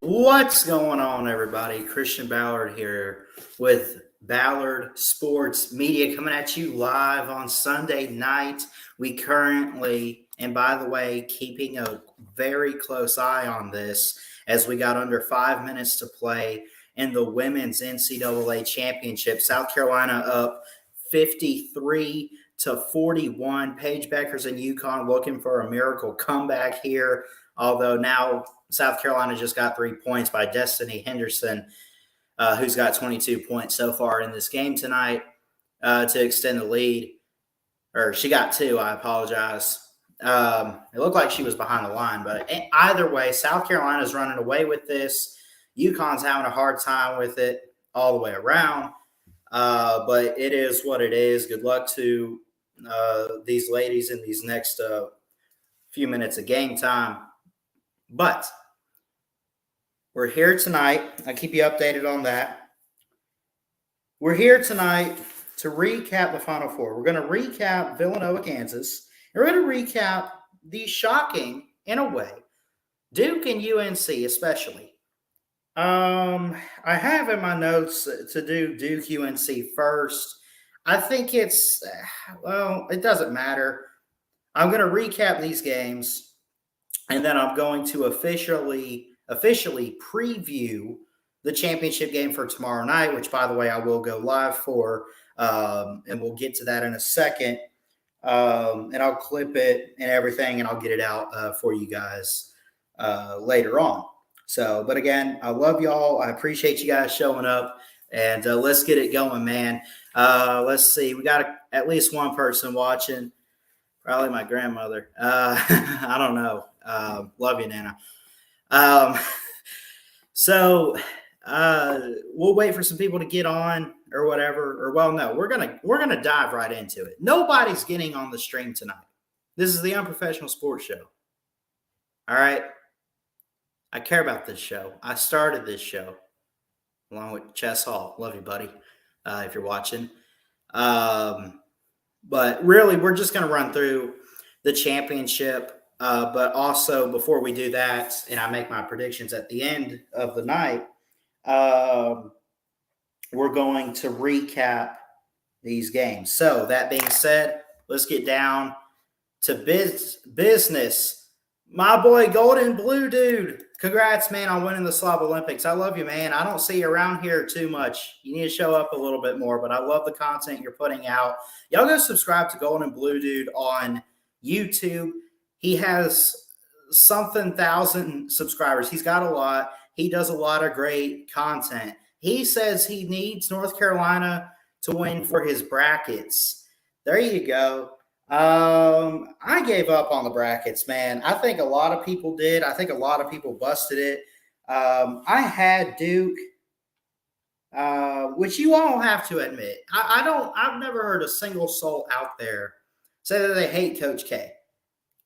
What's going on, everybody? Christian Ballard here with Ballard Sports Media coming at you live on Sunday night. We currently, and by the way, keeping a very close eye on this as we got under 5 minutes to play in the women's NCAA championship. South Carolina up 53-41. Paige Beckers and UConn looking for a miracle comeback here, although now South Carolina just got 3 points by Destiny Henderson, who's got 22 points so far in this game tonight to extend the lead. Or she got 2, I apologize. It looked like she was behind the line, but either way, South Carolina's running away with this. UConn's having a hard time with it all the way around, but it is what it is. Good luck to these ladies in these next few minutes of game time. But we're here tonight. I'll keep you updated on that. We're here tonight to recap the Final Four. We're going to recap Villanova, Kansas. And we're going to recap the shocking, in a way, Duke and UNC especially. I have in my notes to do Duke UNC first. I think it doesn't matter. I'm going to recap these games. And then I'm going to officially preview the championship game for tomorrow night, which, by the way, I will go live for, and we'll get to that in a second. And I'll clip it and everything, and I'll get it out for you guys later on. So, but again, I love y'all. I appreciate you guys showing up, and let's get it going, man. Let's see. We got at least one person watching. Probably my grandmother. I don't know. Love you, Nana. So we'll wait for some people to get on or whatever. Or well, no, we're gonna dive right into it. Nobody's getting on the stream tonight. This is the Unprofessional Sports Show. All right. I care about this show. I started this show along with Chess Hall. Love you, buddy. If you're watching. But really, we're just going to run through the championship. But also, before we do that, and I make my predictions at the end of the night, we're going to recap these games. So, that being said, let's get down to business. My boy, Golden Blue Dude, congrats, man, on winning the Slob Olympics. I love you, man. I don't see you around here too much. You need to show up a little bit more, but I love the content you're putting out. Y'all go subscribe to Golden Blue Dude on YouTube. He has something thousand subscribers. He's got a lot. He does a lot of great content. He says he needs North Carolina to win for his brackets. There you go. I gave up on the brackets, man. I think a lot of people did. I think a lot of people busted it. I had Duke, which you all have to admit. I've never heard a single soul out there say that they hate Coach K,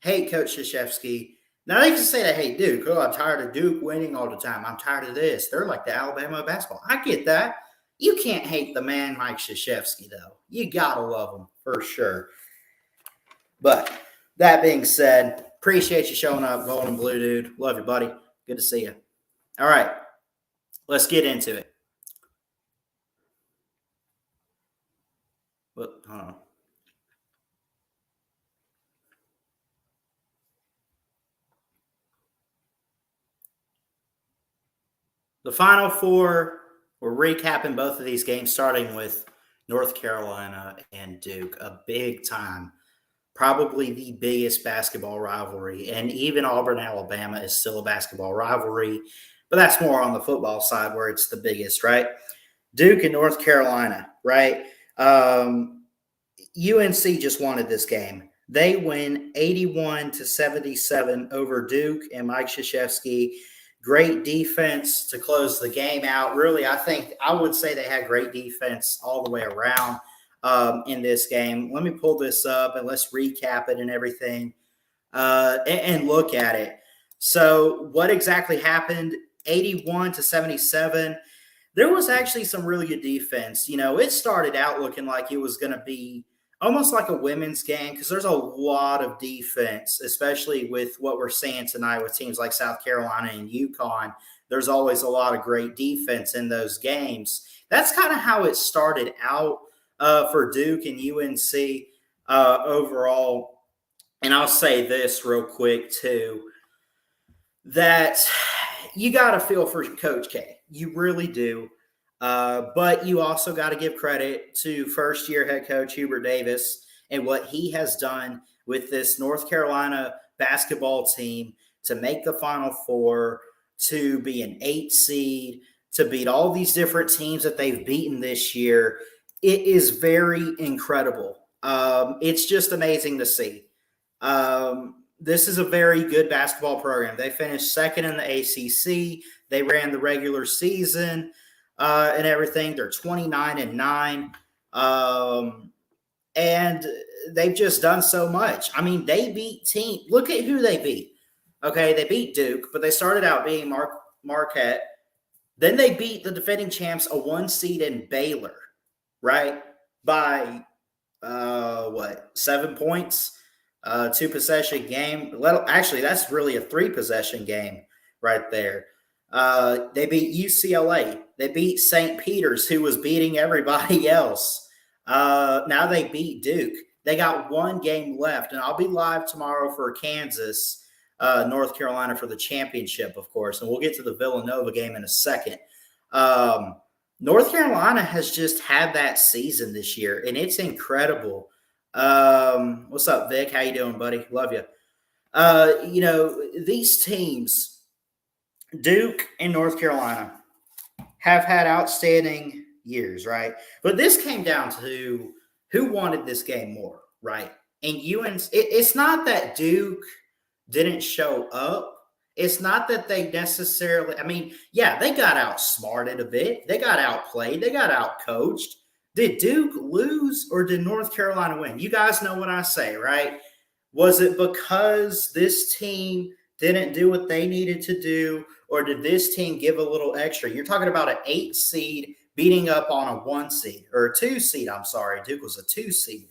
hate Coach Krzyzewski. Now they can say they hate Duke. Oh, I'm tired of Duke winning all the time. I'm tired of this. They're like the Alabama basketball. I get that. You can't hate the man Mike Krzyzewski, though. You gotta love him for sure. But that being said, appreciate you showing up, Golden Blue Dude. Love you, buddy. Good to see you. All right, let's get into it. Hold on. The Final Four, we're recapping both of these games, starting with North Carolina and Duke, a big time. Probably the biggest basketball rivalry. And even Auburn, Alabama is still a basketball rivalry. But that's more on the football side where it's the biggest, right? Duke and North Carolina, right? UNC just wanted this game. They win 81-77 over Duke and Mike Krzyzewski. Great defense to close the game out. Really, I would say they had great defense all the way around. In this game. Let me pull this up and let's recap it and everything and look at it. So what exactly happened? 81-77. There was actually some really good defense. You know, it started out looking like it was going to be almost like a women's game because there's a lot of defense, especially with what we're seeing tonight with teams like South Carolina and UConn. there's always a lot of great defense in those games. That's kind of how it started out for Duke and UNC overall. And I'll say this real quick, too, that you got to feel for Coach K. You really do. But you also got to give credit to first-year head coach Hubert Davis and what he has done with this North Carolina basketball team to make the Final Four, to be an 8 seed, to beat all these different teams that they've beaten this year. It is very incredible. It's just amazing to see. This is a very good basketball program. They finished second in the ACC. They ran the regular season and everything. They're 29-9. And they've just done so much. I mean, they beat teams. Look at who they beat. Okay, they beat Duke, but they started out being Marquette. Then they beat the defending champs, a 1 seed in Baylor, right? By, 7 points? 2-possession game. Actually, that's really a 3-possession game right there. They beat UCLA. They beat St. Peter's, who was beating everybody else. Now they beat Duke. They got 1 game left, and I'll be live tomorrow for Kansas, North Carolina for the championship, of course, and we'll get to the Villanova game in a second. North Carolina has just had that season this year, and it's incredible. What's up, Vic? How you doing, buddy? Love you. These teams, Duke and North Carolina, have had outstanding years, right? But this came down to who wanted this game more, right? And it's not that Duke didn't show up. It's not that they necessarily, they got outsmarted a bit. They got outplayed. They got outcoached. Did Duke lose or did North Carolina win? You guys know what I say, right? Was it because this team didn't do what they needed to do, or did this team give a little extra? You're talking about an 8 seed beating up on a 1 seed, or a 2 seed. I'm sorry. Duke was a 2 seed.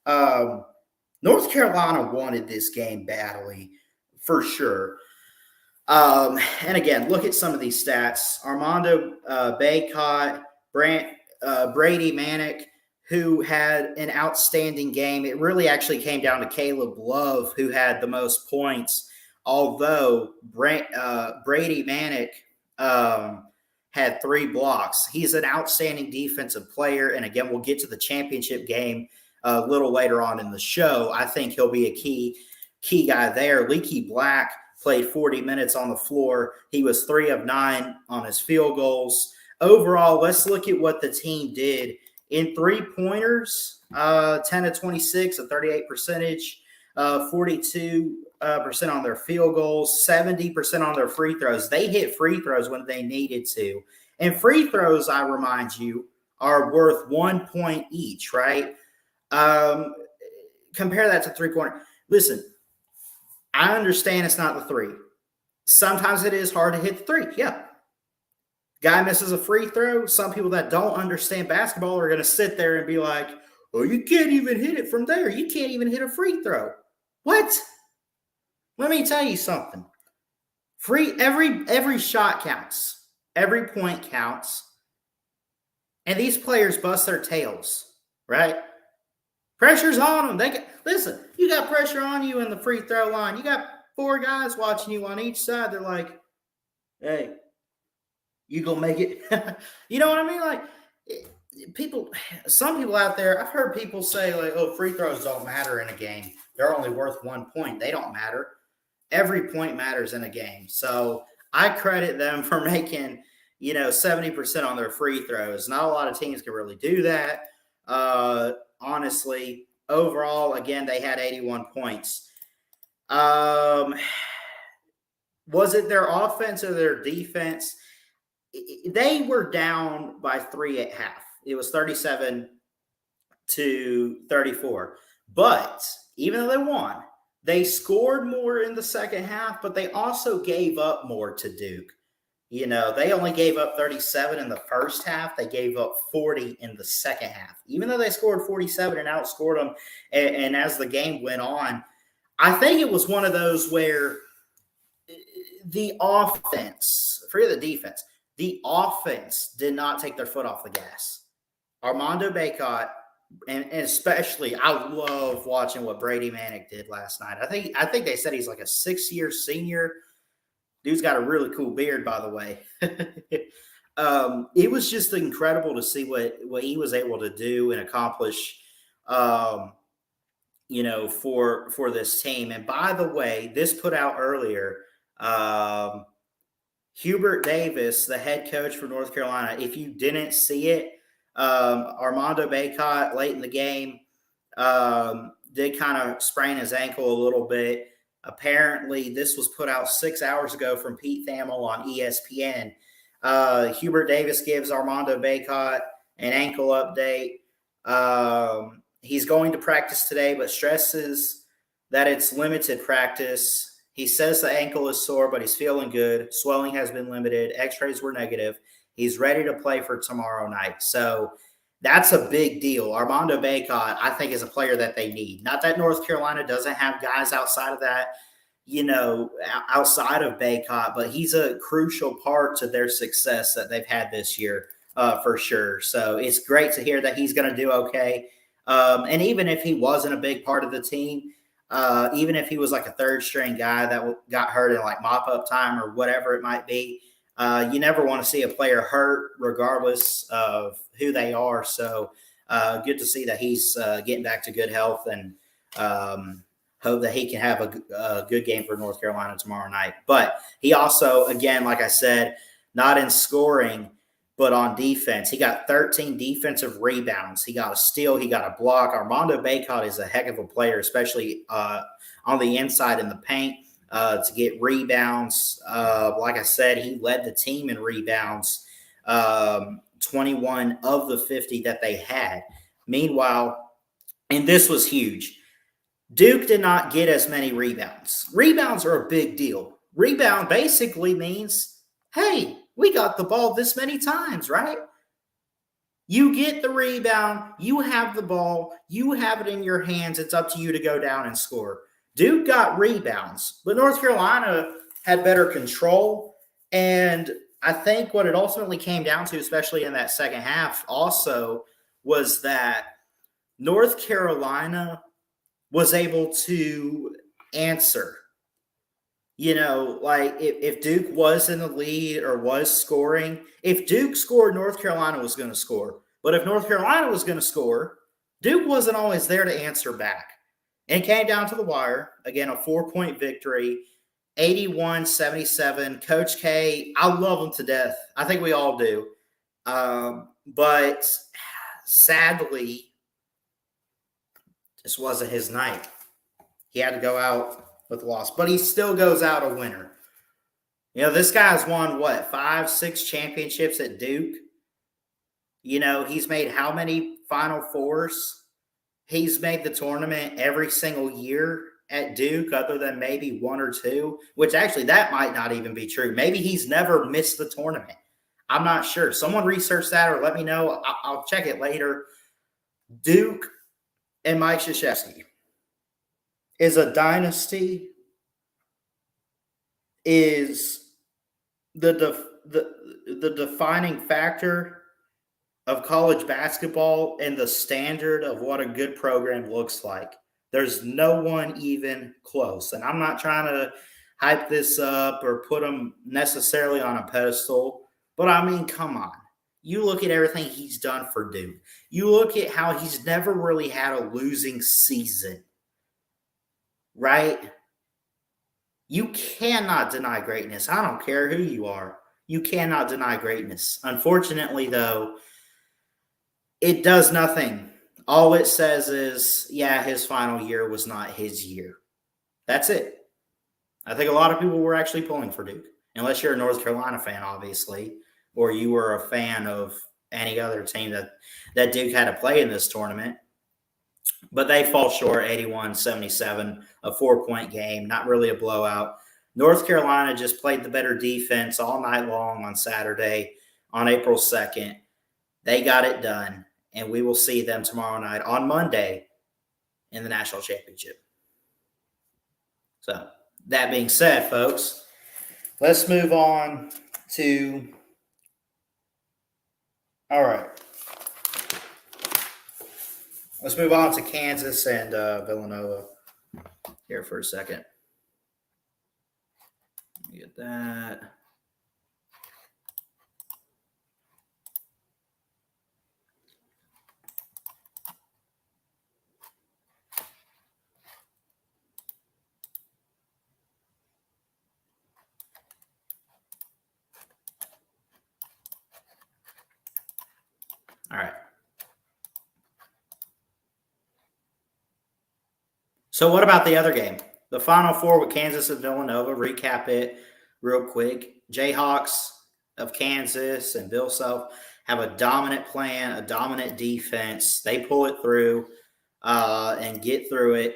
North Carolina wanted this game badly, for sure. And again, look at some of these stats. Armando Bacot, Brady Manick, who had an outstanding game. It really actually came down to Caleb Love, who had the most points, although Brady Manick had 3 blocks. He's an outstanding defensive player, and again, we'll get to the championship game a little later on in the show. I think he'll be a key guy there. Leaky Black played 40 minutes on the floor. He was 3 of 9 on his field goals. Overall, let's look at what the team did in 3-pointers, 10 of 26, a 38 percentage, 42% on their field goals, 70% on their free throws. They hit free throws when they needed to. And free throws, I remind you, are worth 1 point each, right? Compare that to 3-pointer. Listen, I understand it's not the 3. Sometimes it is hard to hit the 3. Yeah. Guy misses a free throw. Some people that don't understand basketball are going to sit there and be like, oh, you can't even hit it from there. You can't even hit a free throw. What? Let me tell you something. Every shot counts. Every point counts. And these players bust their tails, right? Pressure's on them. Listen, you got pressure on you in the free throw line. You got 4 guys watching you on each side. They're like, hey, you gonna make it? You know what I mean? Like, some people out there, I've heard people say, like, oh, free throws don't matter in a game. They're only worth 1 point. They don't matter. Every point matters in a game. So I credit them for making, 70% on their free throws. Not a lot of teams can really do that. Honestly, overall, again, they had 81 points. Was it their offense or their defense? They were down by 3 at half. It was 37-34. But even though they won, they scored more in the second half, but they also gave up more to Duke. They only gave up 37 in the first half. They gave up 40 in the second half. Even though they scored 47 and outscored them, and as the game went on, I think it was one of those where the offense forget the defense. The offense did not take their foot off the gas. Armando Bacot, and especially, I love watching what Brady Manick did last night. I think they said he's like a 6-year senior. Dude's got a really cool beard, by the way. It was just incredible to see what he was able to do and accomplish, for this team. And by the way, this put out earlier, Hubert Davis, the head coach for North Carolina, if you didn't see it, Armando Bacot late in the game did kind of sprain his ankle a little bit. Apparently, this was put out 6 hours ago from Pete Thamel on ESPN. Hubert Davis gives Armando Bacot an ankle update. He's going to practice today, but stresses that it's limited practice. He says the ankle is sore, but he's feeling good. Swelling has been limited. X-rays were negative. He's ready to play for tomorrow night. So that's a big deal. Armando Bacot, I think, is a player that they need. Not that North Carolina doesn't have guys outside of that, outside of Bacot, but he's a crucial part to their success that they've had this year for sure. So it's great to hear that he's going to do okay. And even if he wasn't a big part of the team, even if he was like a third string guy that got hurt in like mop-up time or whatever it might be, you never want to see a player hurt regardless of who they are. So good to see that he's getting back to good health, and hope that he can have a good game for North Carolina tomorrow night. But he also, again, like I said, not in scoring, but on defense. He got 13 defensive rebounds. He got a steal. He got a block. Armando Bacot is a heck of a player, especially on the inside in the paint to get rebounds. Like I said, he led the team in rebounds, 21 of the 50 that they had. Meanwhile, and this was huge, Duke did not get as many rebounds. Rebounds are a big deal. Rebound basically means, hey, we got the ball this many times, right? You get the rebound, you have the ball, you have it in your hands. It's up to you to go down and score. Duke got rebounds, but North Carolina had better control. And I think what it ultimately came down to, especially in that second half also, was that North Carolina was able to answer. Like if Duke was in the lead or was scoring, if Duke scored, North Carolina was going to score. But if North Carolina was going to score, Duke wasn't always there to answer back. And it came down to the wire. Again, a 4-point victory, 81-77. Coach K, I love him to death. I think we all do. But sadly, this wasn't his night. He had to go out with a loss, but he still goes out a winner. This guy's won, 5-6 championships at Duke? He's made how many Final Fours? He's made the tournament every single year at Duke, other than maybe one or two, which actually that might not even be true. Maybe he's never missed the tournament. I'm not sure. Someone research that or let me know. I'll check it later. Duke and Mike Krzyzewski is a dynasty, is the defining factor of college basketball and the standard of what a good program looks like. There's no one even close. And I'm not trying to hype this up or put him necessarily on a pedestal, but I mean, come on. You look at everything he's done for Duke. You look at how he's never really had a losing season. Right? You cannot deny greatness. I don't care who you are. You cannot deny greatness. Unfortunately, though, it does nothing. All it says is, yeah, his final year was not his year. That's it. I think a lot of people were actually pulling for Duke, unless you're a North Carolina fan, obviously, or you were a fan of any other team that Duke had to play in this tournament. But they fall short, 81-77, a 4-point game, not really a blowout. North Carolina just played the better defense all night long on Saturday, on April 2nd. They got it done, and we will see them tomorrow night on Monday in the national championship. So that being said, folks, let's move on to. All right. Let's move on to Kansas and Villanova here for a second. Get that. All right. So what about the other game? The Final Four with Kansas and Villanova. Recap it real quick. Jayhawks of Kansas and Bill Self have a dominant plan, a dominant defense. They pull it through and get through it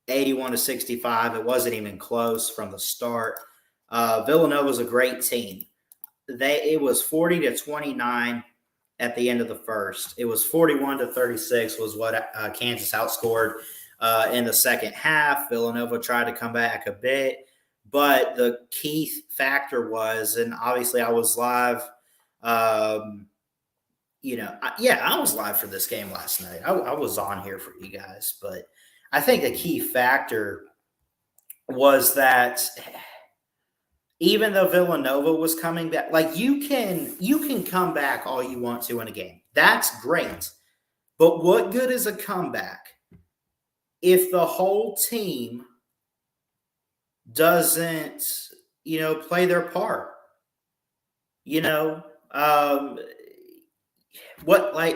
81-65. It wasn't even close from the start. Villanova was a great team. It was 40-29 at the end of the first. It was 41-36 was what Kansas outscored in the second half. Villanova tried to come back a bit, but the key factor was, and obviously I was live. I was live for this game last night. I was on here for you guys, but I think a key factor was that even though Villanova was coming back, like you can come back all you want to in a game. That's great. But what good is a comeback if the whole team doesn't, play their part?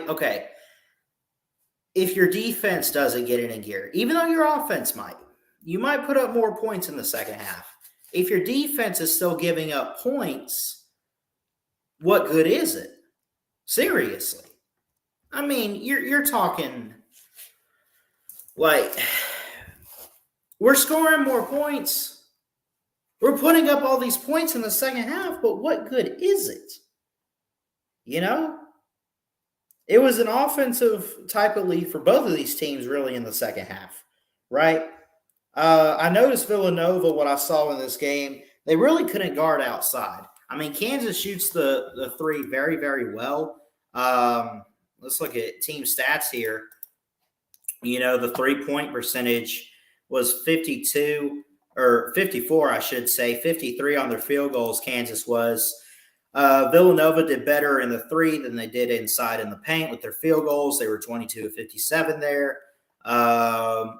Okay, if your defense doesn't get it in gear, even though your offense you might put up more points in the second half. If your defense is still giving up points, what good is it? Seriously. I mean, you're talking like we're scoring more points. We're putting up all these points in the second half, but what good is it? It was an offensive type of lead for both of these teams really in the second half, right? I noticed Villanova, what I saw in this game, they really couldn't guard outside. I mean, Kansas shoots the three very, very well. Let's look at team stats here. The 3-point percentage was 52 or 54, I should say. 53 on their field goals, Kansas was. Villanova did better in the three than they did inside in the paint with their field goals. They were 22-57 there.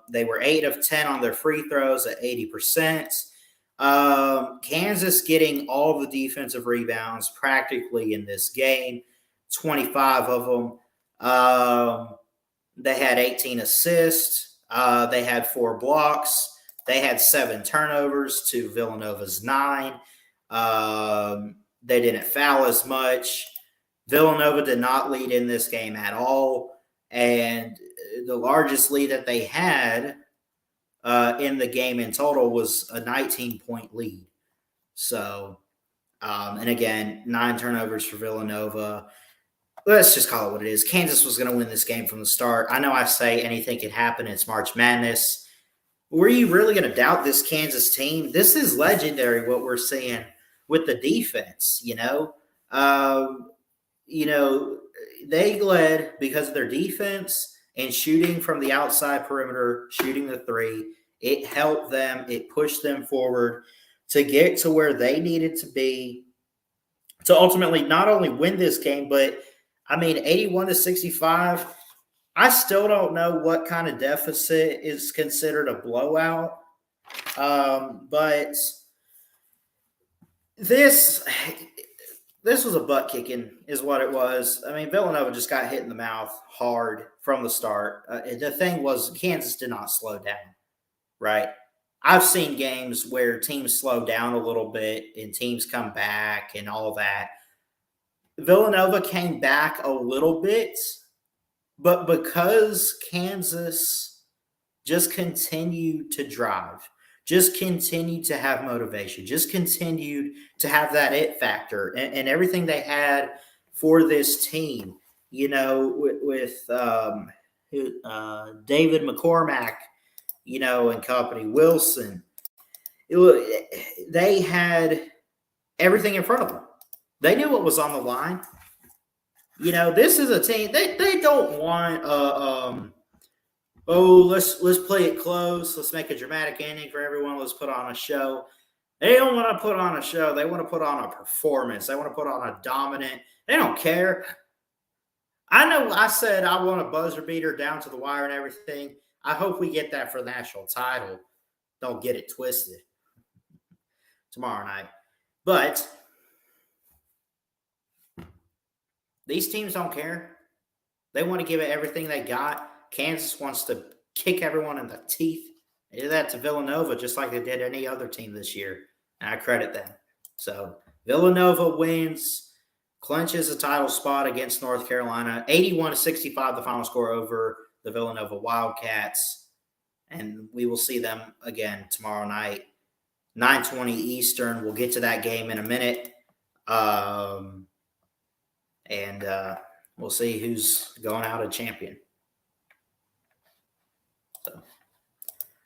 They were 8 of 10 on their free throws at 80%. Kansas getting all the defensive rebounds practically in this game, 25 of them. They had 18 assists. They had 4 blocks. They had 7 turnovers to Villanova's 9. They didn't foul as much. Villanova did not lead in this game at all. And the largest lead that they had in the game in total was a 19-point lead. So, and again, 9 turnovers for Villanova. Let's just call it what it is. Kansas was going to win this game from the start. I know I say anything could happen. It's March Madness. Were you really going to doubt this Kansas team? This is legendary what we're seeing with the defense, they led because of their defense and shooting from the outside perimeter, shooting the three. It helped them. It pushed them forward to get to where they needed to be to ultimately not only win this game, but, 81-65, I still don't know what kind of deficit is considered a blowout. But this was a butt kicking is what it was. Villanova just got hit in the mouth hard from the start. The thing was Kansas did not slow down, right? I've seen games where teams slow down a little bit and teams come back and all that. Villanova came back a little bit, but because Kansas just continued to drive, just continued to have motivation, just continued to have that it factor and everything they had for this team, with David McCormack, and company, Wilson. They had everything in front of them. They knew what was on the line. You know, this is a team, they don't want let's play it close. Let's make a dramatic ending for everyone. Let's put on a show. They don't want to put on a show. They want to put on a performance. They want to put on a dominant. They don't care. I know I said I want a buzzer beater down to the wire and everything. I hope we get that for the national title. Don't get it twisted tomorrow night. But these teams don't care. They want to give it everything they got. Kansas wants to kick everyone in the teeth. They did that to Villanova just like they did any other team this year, and I credit them. So Villanova wins, clinches a title spot against North Carolina. 81-65, the final score over the Villanova Wildcats. And we will see them again tomorrow night, 9:20 Eastern. We'll get to that game in a minute. And we'll see who's going out a champion. So.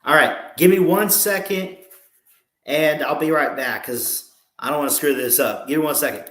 All right, give me 1 second, and I'll be right back because I don't want to screw this up. Give me 1 second.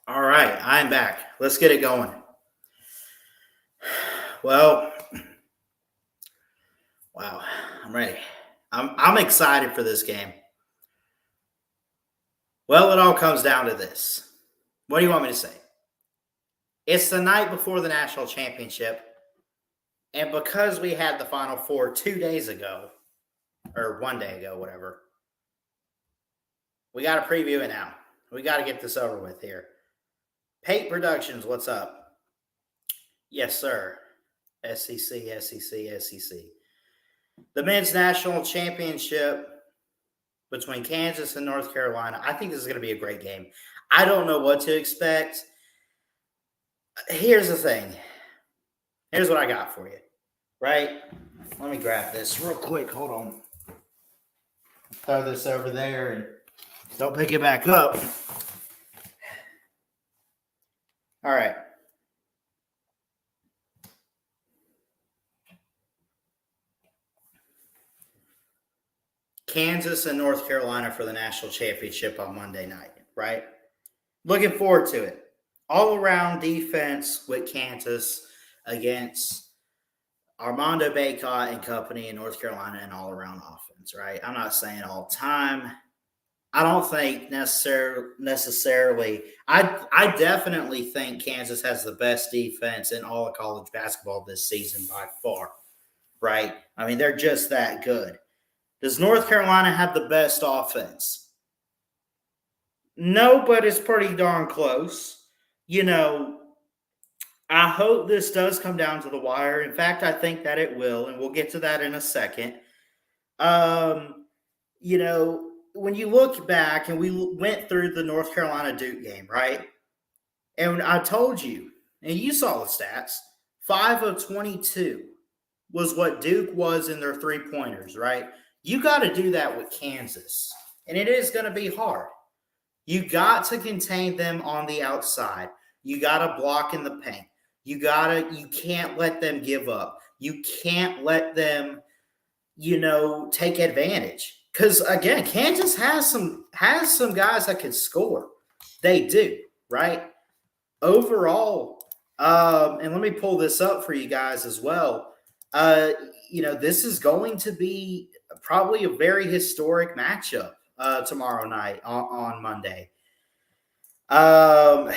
All right, I'm back. Let's get it going. Well, wow, I'm ready. I'm excited for this game. Well, it all comes down to this. What do you want me to say? It's the night before the national championship, and because we had the Final Four 2 days ago, or 1 day ago, whatever, we got to preview it now. We got to get this over with here. Pate Productions, what's up? Yes, sir. SEC. The men's national championship between Kansas and North Carolina. I think this is going to be a great game. I don't know what to expect. Here's the thing. Here's what I got for you, right? Let me grab this real quick. Hold on. Throw this over there and don't pick it back up. All right. Kansas and North Carolina for the national championship on Monday night, right? Looking forward to it. All around defense with Kansas against Armando Bacot and company in North Carolina, and all around offense, right? I'm not saying all time. I don't think necessarily. I definitely think Kansas has the best defense in all of college basketball this season by far, right? I mean, they're just that good. Does North Carolina have the best offense? No, but it's pretty darn close. You know, I hope this does come down to the wire. In fact, I think that it will, and we'll get to that in a second. You know, when you look back, and we went through the North Carolina Duke game, right? And I told you, and you saw the stats, 5 of 22 was what Duke was in their three-pointers, right? You got to do that with Kansas, and it is going to be hard. You got to contain them on the outside. You got to block in the paint. You can't let them give up. You can't let them, take advantage. Because again, Kansas has some guys that can score. They do, right? Overall, and let me pull this up for you guys as well. This is going to be probably a very historic matchup tomorrow night on Monday. I'm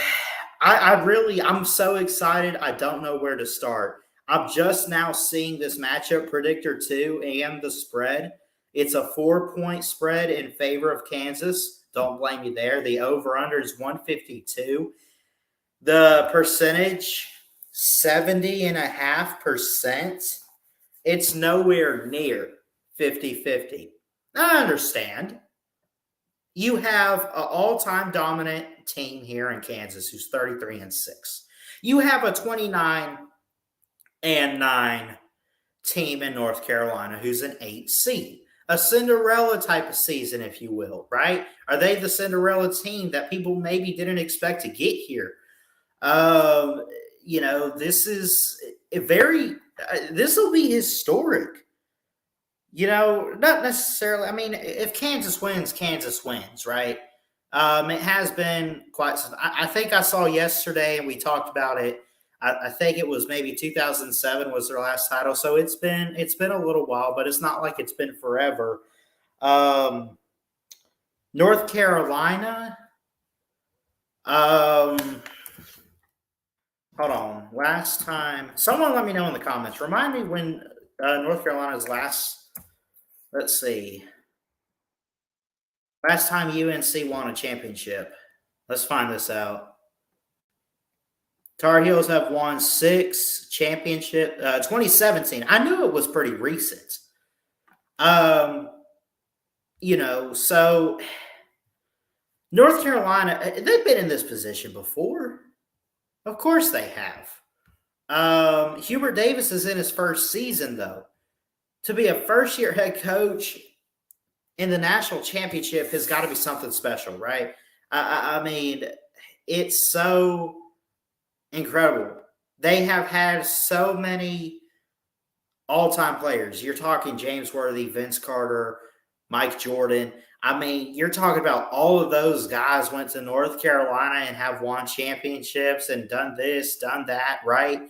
so excited. I don't know where to start. I'm just now seeing this matchup predictor too and the spread. It's a 4-point spread in favor of Kansas. Don't blame me there. The over-under is 152. The percentage, 70.5%. It's nowhere near 50-50. I understand. You have an all-time dominant team here in Kansas who's 33-6. You have a 29-9 team in North Carolina who's an 8 seed. A Cinderella type of season, if you will, right? Are they the Cinderella team that people maybe didn't expect to get here? This is this will be historic. Not necessarily. I mean, if Kansas wins, right? It has been quite some. I think I saw yesterday, and we talked about it. I think it was maybe 2007 was their last title. So it's been a little while, but it's not like it's been forever. North Carolina. Hold on. Last time, someone let me know in the comments. Remind me when North Carolina's last. Let's see. Last time UNC won a championship. Let's find this out. Tar Heels have won 6 championship. 2017. I knew it was pretty recent. So North Carolina, they've been in this position before. Of course they have. Hubert Davis is in his first season, though. To be a first-year head coach in the national championship has got to be something special, right? I mean, it's so incredible. They have had so many all-time players. You're talking James Worthy, Vince Carter, Mike Jordan. I mean, you're talking about all of those guys went to North Carolina and have won championships and done this, done that, right?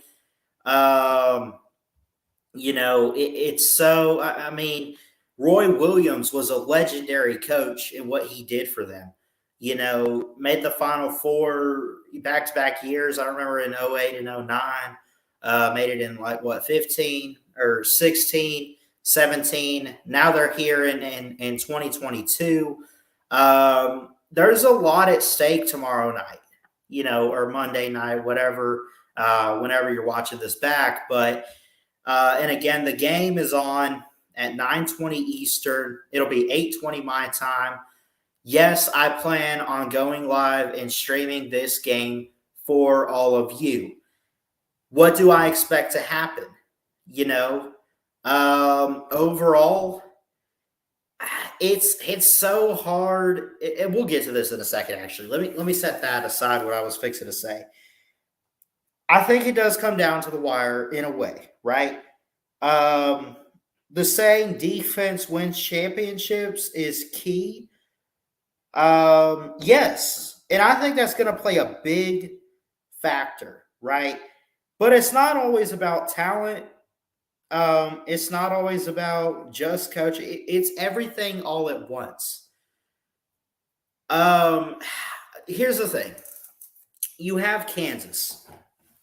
It's so, I mean, Roy Williams was a legendary coach in what he did for them. Made the Final Four back-to-back years. I remember in 08 and 09. Made it in 15 or 16, 17. Now they're here in 2022. There's a lot at stake tomorrow night, or Monday night, whatever, whenever you're watching this back. But and again, the game is on at 9:20 Eastern. It'll be 8:20 my time. Yes, I plan on going live and streaming this game for all of you. What do I expect to happen? Overall, it's so hard. And we'll get to this in a second. Actually, let me set that aside. What I was fixing to say. I think it does come down to the wire in a way, right? The saying "defense wins championships" is key. Yes, and I think that's going to play a big factor, right? But it's not always about talent. It's not always about just coaching. It's everything all at once. Here's the thing. You have Kansas.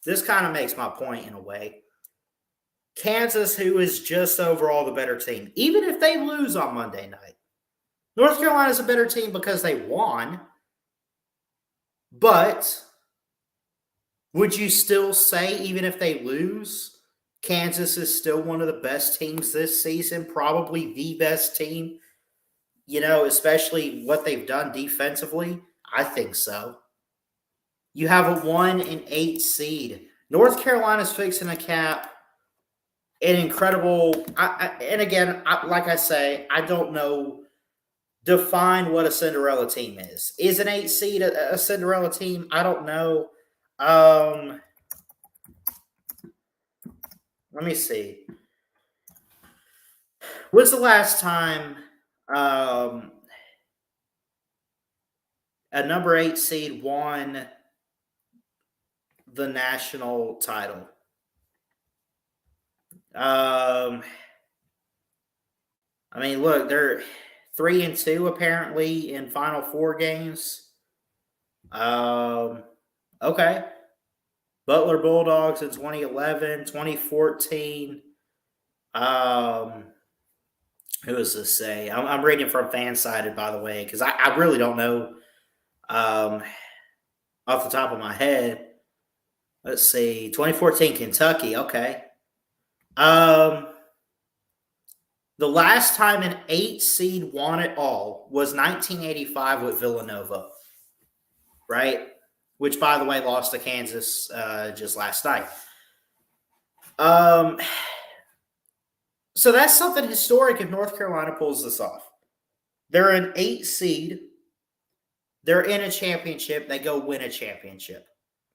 This kind of makes my point in a way. Kansas, who is just overall the better team, even if they lose on Monday night. North Carolina is a better team because they won. But would you still say, even if they lose, Kansas is still one of the best teams this season? Probably the best team, especially what they've done defensively? I think so. You have a 1-8 seed. North Carolina's fixing a cap. An incredible, and again, like I say, I don't know. Define what a Cinderella team is. Is an 8 seed a Cinderella team? I don't know. Let me see. When's the last time a number 8 seed won the national title? I mean, look, they're 3-2 apparently in Final Four games. Okay. Butler Bulldogs in 2011, 2014. Who does this say? I'm reading from Fansided, by the way, because I really don't know off the top of my head. Let's see. 2014 Kentucky. Okay. The last time an 8 seed won it all was 1985 with Villanova, right? Which, by the way, lost to Kansas just last night. So that's something historic if North Carolina pulls this off. They're an 8 seed. They're in a championship. They go win a championship.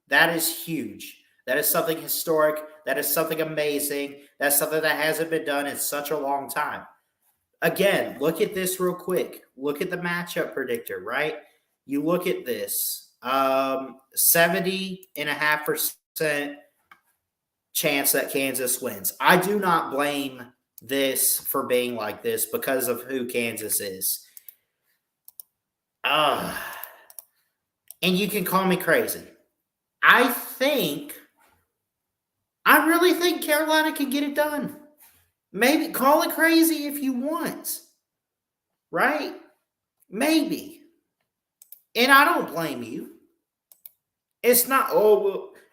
That is huge. That is something historic. That is something amazing. That's something that hasn't been done in such a long time. Again, look at this real quick. Look at the matchup predictor, right? You look at this. 70.5% chance that Kansas wins. I do not blame this for being like this because of who Kansas is. And you can call me crazy. I really think Carolina can get it done. Maybe call it crazy if you want. Right? Maybe. And I don't blame you. It's not,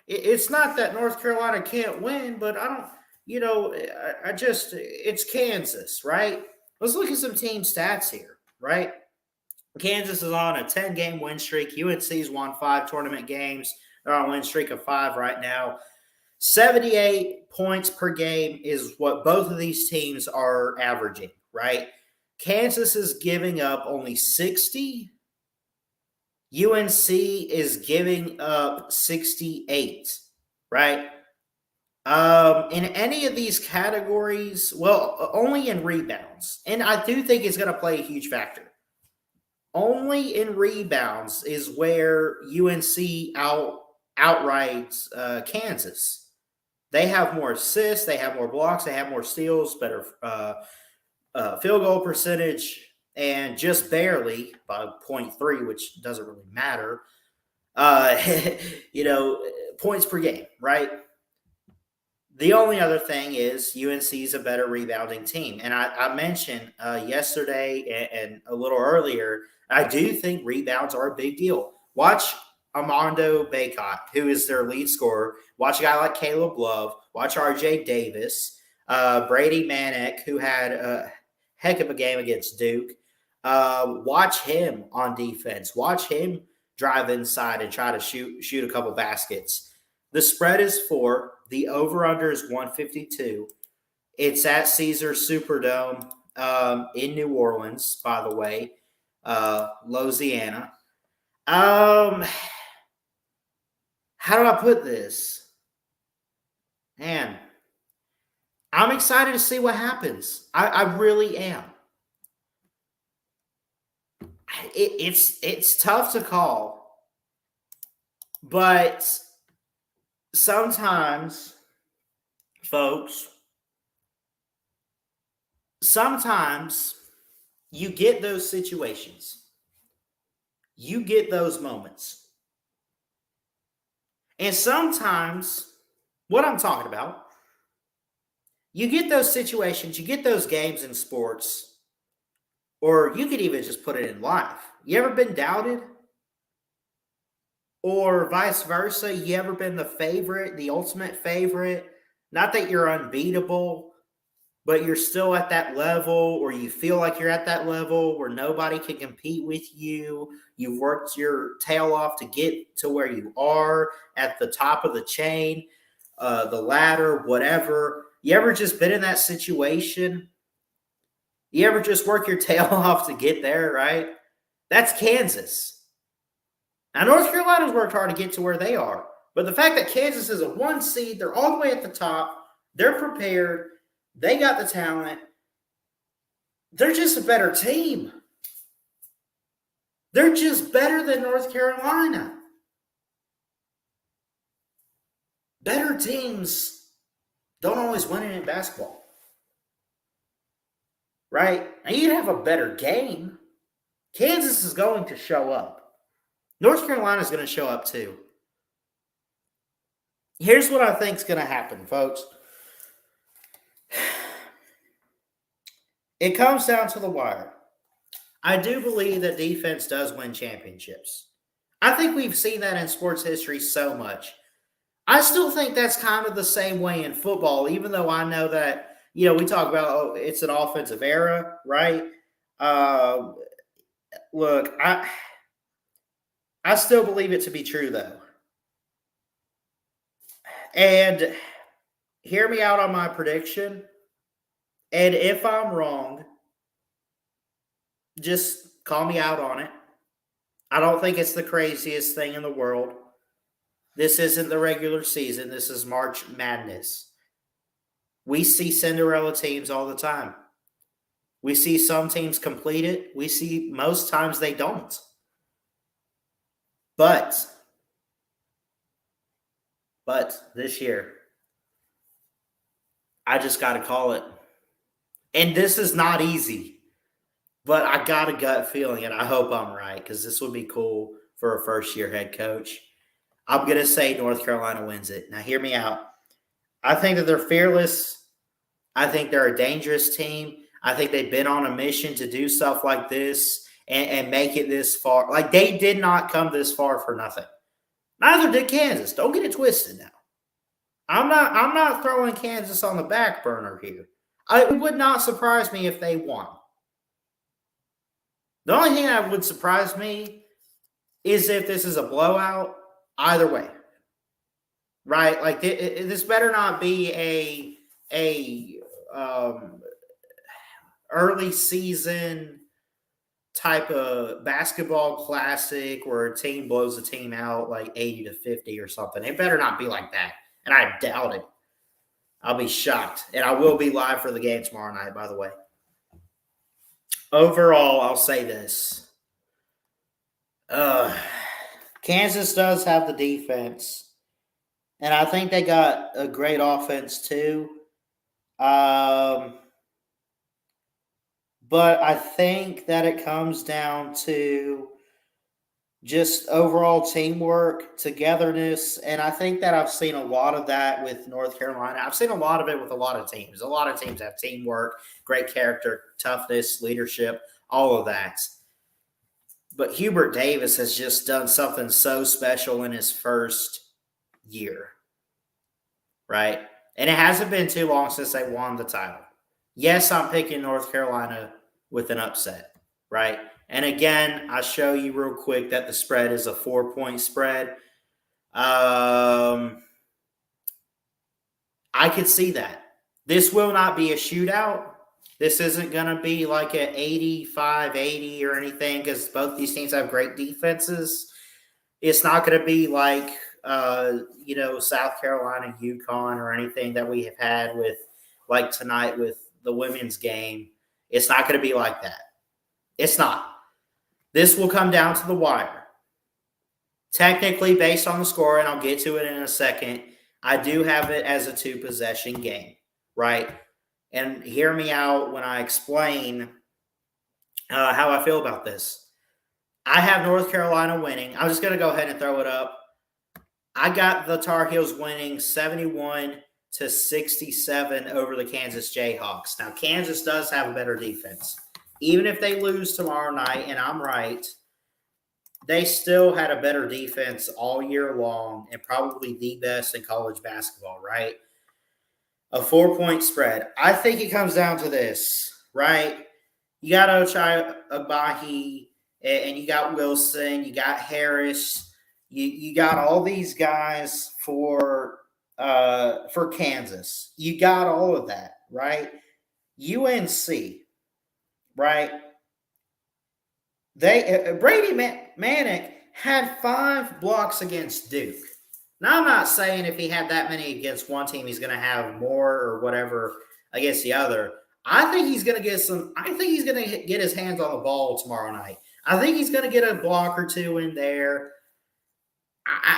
it's not that North Carolina can't win, but I don't, it's Kansas, right? Let's look at some team stats here, right? Kansas is on a 10-game win streak. UNC's won 5 tournament games. They're on a win streak of 5 right now. 78 points per game is what both of these teams are averaging, right? Kansas is giving up only 60. UNC is giving up 68, right? In any of these categories, well, only in rebounds. And I do think it's going to play a huge factor. Only in rebounds is where UNC outrights Kansas. They have more assists, they have more blocks, they have more steals, better field goal percentage, and just barely by 0.3, which doesn't really matter, points per game, right? The only other thing is UNC is a better rebounding team. And I mentioned yesterday and a little earlier, I do think rebounds are a big deal. Watch Armando Bacot, who is their lead scorer. Watch a guy like Caleb Love. Watch R.J. Davis. Brady Manek, who had a heck of a game against Duke. Watch him on defense. Watch him drive inside and try to shoot a couple baskets. The spread is 4. The over-under is 152. It's at Caesars Superdome in New Orleans, by the way, Louisiana. How do I put this? Man, I'm excited to see what happens. I really am. It's tough to call, but sometimes, folks, you get those situations. You get those moments. And sometimes, what I'm talking about, you get those situations, you get those games in sports, or you could even just put it in life. You ever been doubted? Or vice versa, you ever been the favorite, the ultimate favorite? Not that you're unbeatable, but you're still at that level, or you feel like you're at that level where nobody can compete with you. You've worked your tail off to get to where you are at the top of the chain, the ladder, whatever. You ever just been in that situation? You ever just work your tail off to get there, right? That's Kansas. Now, North Carolina's worked hard to get to where they are. But the fact that Kansas is a 1 seed, they're all the way at the top, they're prepared, they got the talent. They're just a better team. They're just better than North Carolina. Better teams don't always win in basketball. Right? Now you'd have a better game. Kansas is going to show up. North Carolina is going to show up too. Here's what I think is going to happen, folks. It comes down to the wire. I do believe that defense does win championships. I think we've seen that in sports history so much. I still think that's kind of the same way in football, even though I know that, we talk about, it's an offensive era, right? Look, I still believe it to be true, though. And hear me out on my prediction. And if I'm wrong, just call me out on it. I don't think it's the craziest thing in the world. This isn't the regular season. This is March Madness. We see Cinderella teams all the time. We see some teams complete it. We see most times they don't. But this year, I just got to call it. And this is not easy. But I got a gut feeling, and I hope I'm right, because this would be cool for a first-year head coach. I'm going to say North Carolina wins it. Now, hear me out. I think that they're fearless. I think they're a dangerous team. I think they've been on a mission to do stuff like this and make it this far. Like, they did not come this far for nothing. Neither did Kansas. Don't get it twisted now. I'm not throwing Kansas on the back burner here. It would not surprise me if they won. The only thing that would surprise me is if this is a blowout. Either way, right? Like this better not be a early season type of basketball classic where a team blows a team out like 80-50 or something. It better not be like that, and I doubt it. I'll be shocked, and I will be live for the game tomorrow night, by the way. Overall, I'll say this. Kansas does have the defense, and I think they got a great offense too. But I think that it comes down to just overall teamwork, togetherness, and I think that I've seen a lot of that with North Carolina. I've seen a lot of it with a lot of teams. A lot of teams have teamwork, great character, toughness, leadership, all of that. But Hubert Davis has just done something so special in his first year, right? And it hasn't been too long since they won the title. Yes, I'm picking North Carolina with an upset, right? And again, I'll show you real quick that the spread is a 4-point spread. I could see that. This will not be a shootout. This isn't going to be like an 85-80 or anything because both these teams have great defenses. It's not going to be like, South Carolina, UConn or anything that we have had with like tonight with the women's game. It's not going to be like that. It's not. This will come down to the wire. Technically, based on the score, and I'll get to it in a second, I do have it as a 2-possession game, right? And hear me out when I explain how I feel about this. I have North Carolina winning. I'm just going to go ahead and throw it up. I got the Tar Heels winning 71-67 over the Kansas Jayhawks. Now, Kansas does have a better defense. Even if they lose tomorrow night, and I'm right, they still had a better defense all year long and probably the best in college basketball, right? A 4-point spread. I think it comes down to this, right? You got Ochai Agbaji, and you got Wilson, you got Harris, you got all these guys for Kansas. You got all of that, right? UNC, right? Brady Manick had 5 blocks against Duke. Now, I'm not saying if he had that many against one team, he's going to have more or whatever against the other. I think he's going to get his hands on the ball tomorrow night. I think he's going to get a block or two in there.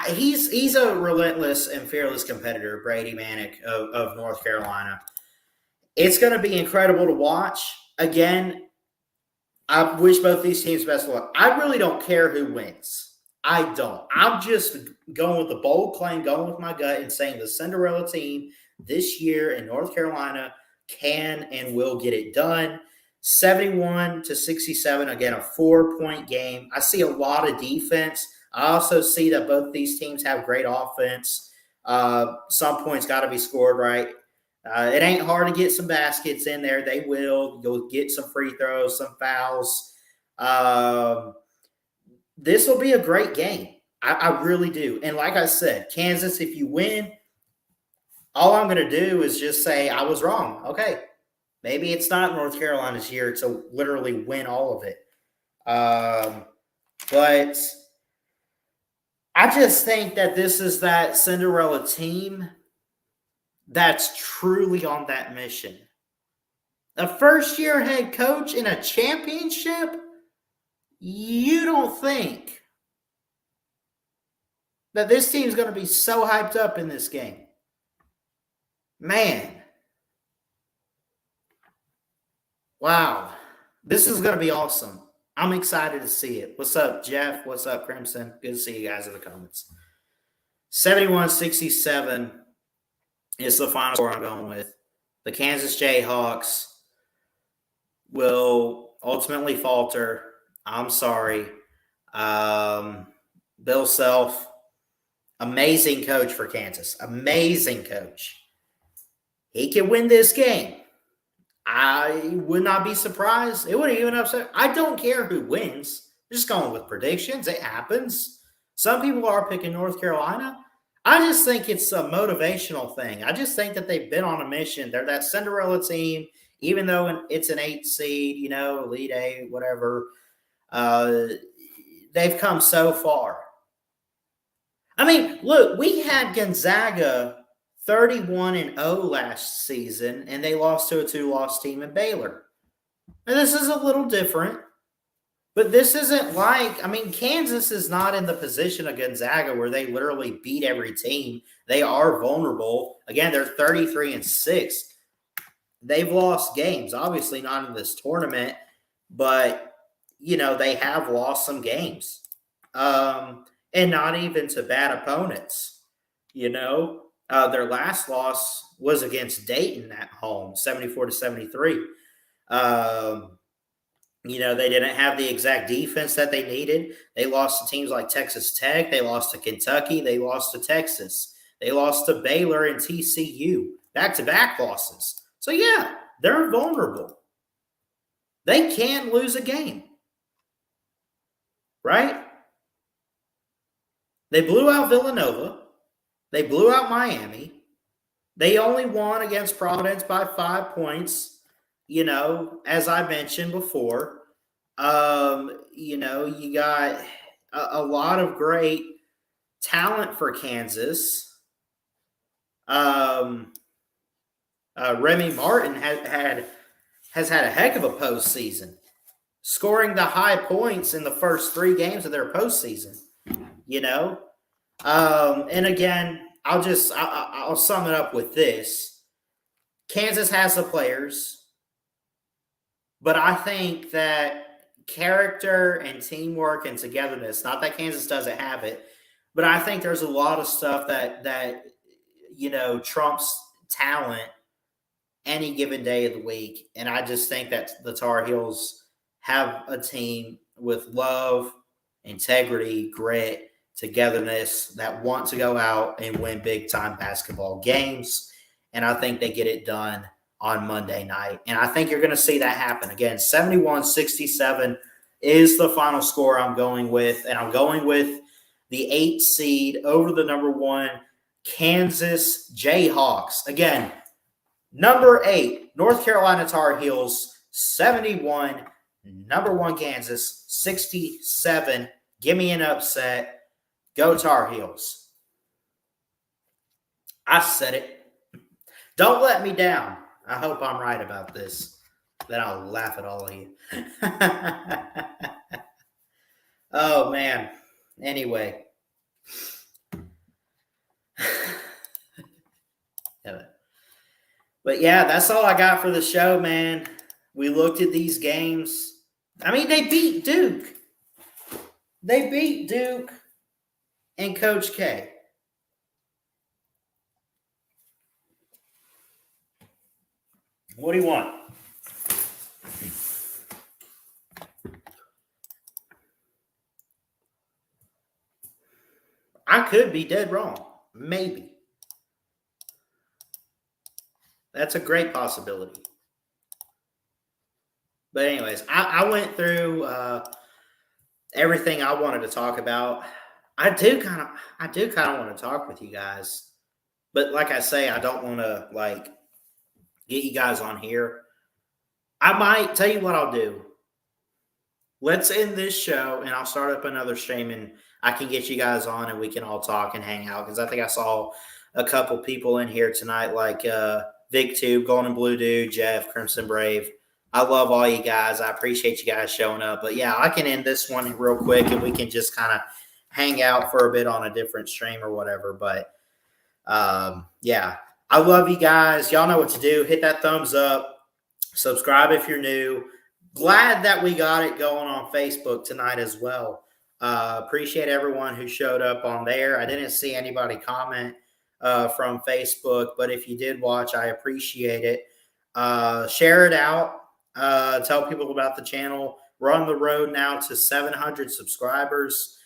He's a relentless and fearless competitor, Brady Manick of North Carolina. It's going to be incredible to watch. Again, I wish both these teams best of luck. I really don't care who wins. I don't. I'm just going with the bold claim, going with my gut, and saying the Cinderella team this year in North Carolina can and will get it done. 71-67, again, a 4-point game. I see a lot of defense. I also see that both these teams have great offense. Some points got to be scored, right? It ain't hard to get some baskets in there. They will. You'll get some free throws, some fouls. This will be a great game. I really do. And like I said, Kansas, if you win, all I'm going to do is just say I was wrong. Okay. Maybe it's not North Carolina's year to literally win all of it. But I just think that this is that Cinderella team that's truly on that mission. A first-year head coach in a championship, you don't think that this team's going to be so hyped up in this game. Man. Wow. This is going to be awesome. I'm excited to see it. What's up, Jeff? What's up, Crimson? Good to see you guys in the comments. 71-67 is the final score I'm going with. The Kansas Jayhawks will ultimately falter. I'm sorry. Bill Self, amazing coach for Kansas. Amazing coach. He can win this game. I would not be surprised. It wouldn't even upset. I don't care who wins. I'm just going with predictions. It happens. Some people are picking North Carolina. I just think it's a motivational thing. I just think that they've been on a mission. They're that Cinderella team, even though it's an 8 seed, Elite 8, whatever. They've come so far. I mean, look, we had Gonzaga 31-0 last season, and they lost to a 2-loss team in Baylor. And this is a little different, but this isn't Kansas is not in the position of Gonzaga where they literally beat every team. They are vulnerable. Again, they're 33-6. They've lost games, obviously not in this tournament, but, they have lost some games. And not even to bad opponents, Their last loss was against Dayton at home, 74-73. They didn't have the exact defense that they needed. They lost to teams like Texas Tech. They lost to Kentucky. They lost to Texas. They lost to Baylor and TCU. Back-to-back losses. So, yeah, they're vulnerable. They can lose a game. Right? They blew out Villanova. They blew out Miami. They only won against Providence by 5 points, as I mentioned before. You got a lot of great talent for Kansas. Remy Martin has had a heck of a postseason, scoring the high points in the first 3 games of their postseason, And again, I'll sum it up with this. Kansas has the players, but I think that character and teamwork and togetherness, not that Kansas doesn't have it, but I think there's a lot of stuff that trumps talent any given day of the week. And I just think that the Tar Heels have a team with love, integrity, grit, togetherness that want to go out and win big-time basketball games. And I think they get it done on Monday night. And I think you're going to see that happen. Again, 71-67 is the final score I'm going with. And I'm going with the 8 seed over the number 1 Kansas Jayhawks. Again, number 8, North Carolina Tar Heels, 71. Number 1 Kansas, 67. Give me an upset. Go Tar Heels. I said it. Don't let me down. I hope I'm right about this. Then I'll laugh at all of you. Oh, man. Anyway. But yeah, that's all I got for the show, man. We looked at these games. I mean, they beat Duke. They beat Duke and Coach K. What do you want? I could be dead wrong. Maybe. That's a great possibility. But anyways, I went through everything I wanted to talk about. I do kind of want to talk with you guys. But like I say, I don't want to get you guys on here. I might tell you what I'll do. Let's end this show and I'll start up another stream and I can get you guys on and we can all talk and hang out. Because I think I saw a couple people in here tonight, like VicTube, Golden Blue Dude, Jeff, Crimson Brave. I love all you guys. I appreciate you guys showing up. But yeah, I can end this one real quick and we can just kind of hang out for a bit on a different stream or whatever. But yeah, I love you guys. Y'all know what to do. Hit that thumbs up. Subscribe if you're new. Glad that we got it going on Facebook tonight as well. Appreciate everyone who showed up on there. I didn't see anybody comment from Facebook, but if you did watch, I appreciate it. Share it out. Tell people about the channel. We're on the road now to 700 subscribers.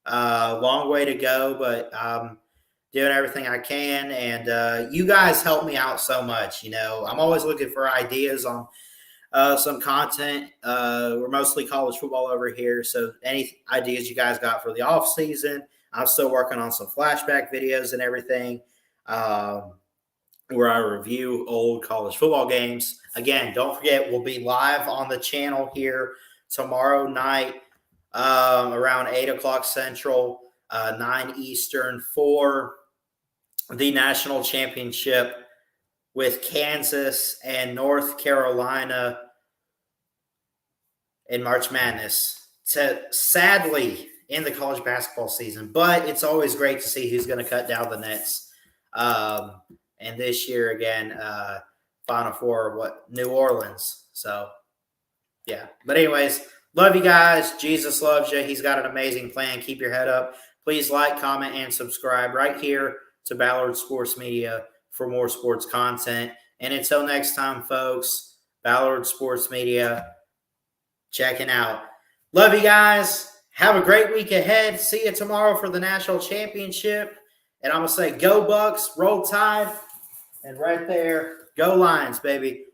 Long way to go, but I'm doing everything I can. And you guys help me out so much. You know, I'm always looking for ideas on some content. We're mostly college football over here. So any ideas you guys got for the off season, I'm still working on some flashback videos and everything, where I review old college football games. Again, don't forget, we'll be live on the channel here tomorrow night, around 8:00 Central, 9 Eastern, for the national championship with Kansas and North Carolina in March Madness. Sadly, in the college basketball season, but it's always great to see who's going to cut down the nets. And this year, again, Final Four, New Orleans. So, yeah. But anyways, love you guys. Jesus loves you. He's got an amazing plan. Keep your head up. Please like, comment, and subscribe right here to Ballard Sports Media for more sports content. And until next time, folks, Ballard Sports Media, checking out. Love you guys. Have a great week ahead. See you tomorrow for the national championship. And I'm going to say, go Bucks, roll Tide. And right there, go Lions, baby.